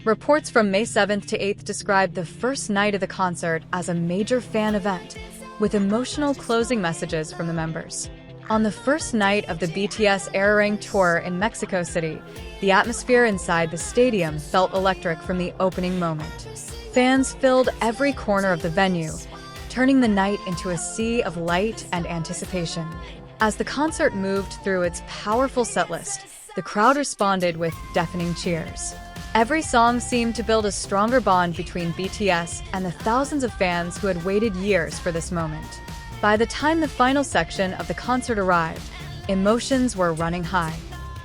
Reports from May 7th to 8th described the first night of the concert as a major fan event, with emotional closing messages from the members. On the first night of the BTS Arirang Tour in Mexico City, the atmosphere inside the stadium felt electric from the opening moment. Fans filled every corner of the venue, turning the night into a sea of light and anticipation. As the concert moved through its powerful setlist, the crowd responded with deafening cheers. Every song seemed to build a stronger bond between BTS and the thousands of fans who had waited years for this moment. By the time the final section of the concert arrived, emotions were running high.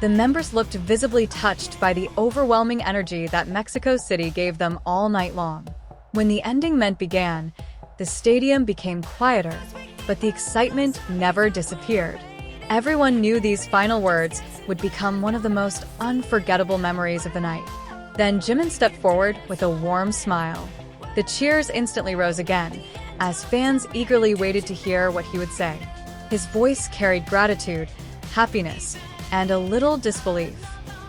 The members looked visibly touched by the overwhelming energy that Mexico City gave them all night long. When the ending Ment began, the stadium became quieter, but the excitement never disappeared. Everyone knew these final words would become one of the most unforgettable memories of the night. Then Jimin stepped forward with a warm smile. The cheers instantly rose again, as fans eagerly waited to hear what he would say. His voice carried gratitude, happiness, and a little disbelief.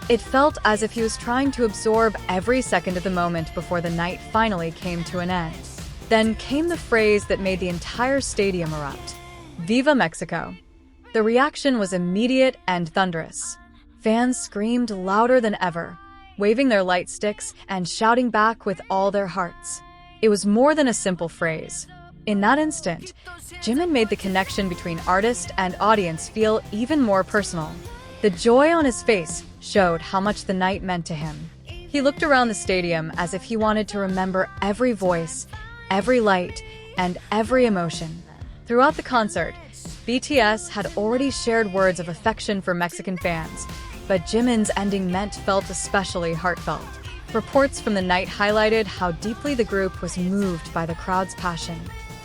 It felt as if he was trying to absorb every second of the moment before the night finally came to an end. Then came the phrase that made the entire stadium erupt: Viva Mexico. The reaction was immediate and thunderous. Fans screamed louder than ever, waving their light sticks and shouting back with all their hearts. It was more than a simple phrase. In that instant, Jimin made the connection between artist and audience feel even more personal. The joy on his face showed how much the night meant to him. He looked around the stadium as if he wanted to remember every voice, every light, and every emotion. Throughout the concert, BTS had already shared words of affection for Mexican fans, but Jimin's ending Ment felt especially heartfelt. Reports from the night highlighted how deeply the group was moved by the crowd's passion.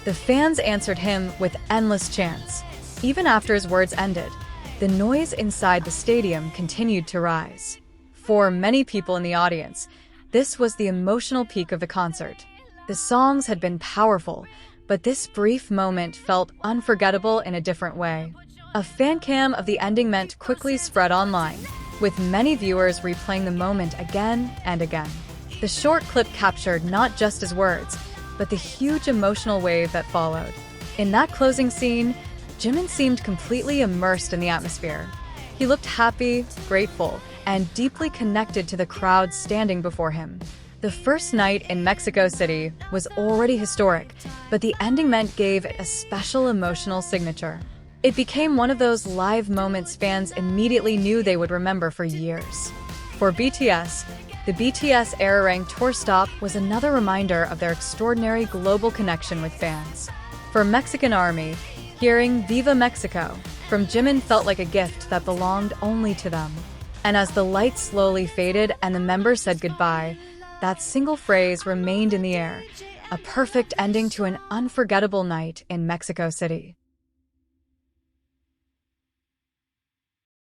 The fans answered him with endless chants. Even after his words ended, the noise inside the stadium continued to rise. For many people in the audience, this was the emotional peak of the concert. The songs had been powerful, but this brief moment felt unforgettable in a different way. A fancam of the ending Ment quickly spread online, with many viewers replaying the moment again and again. The short clip captured not just his words, but the huge emotional wave that followed. In that closing scene, Jimin seemed completely immersed in the atmosphere. He looked happy, grateful, and deeply connected to the crowd standing before him. The first night in Mexico City was already historic, but the ending Ment gave it a special emotional signature. It became one of those live moments fans immediately knew they would remember for years. For BTS, the BTS Arirang Tour stop was another reminder of their extraordinary global connection with fans. For Mexican ARMY, hearing Viva Mexico from Jimin felt like a gift that belonged only to them. And as the lights slowly faded and the members said goodbye, that single phrase remained in the air, a perfect ending to an unforgettable night in Mexico City.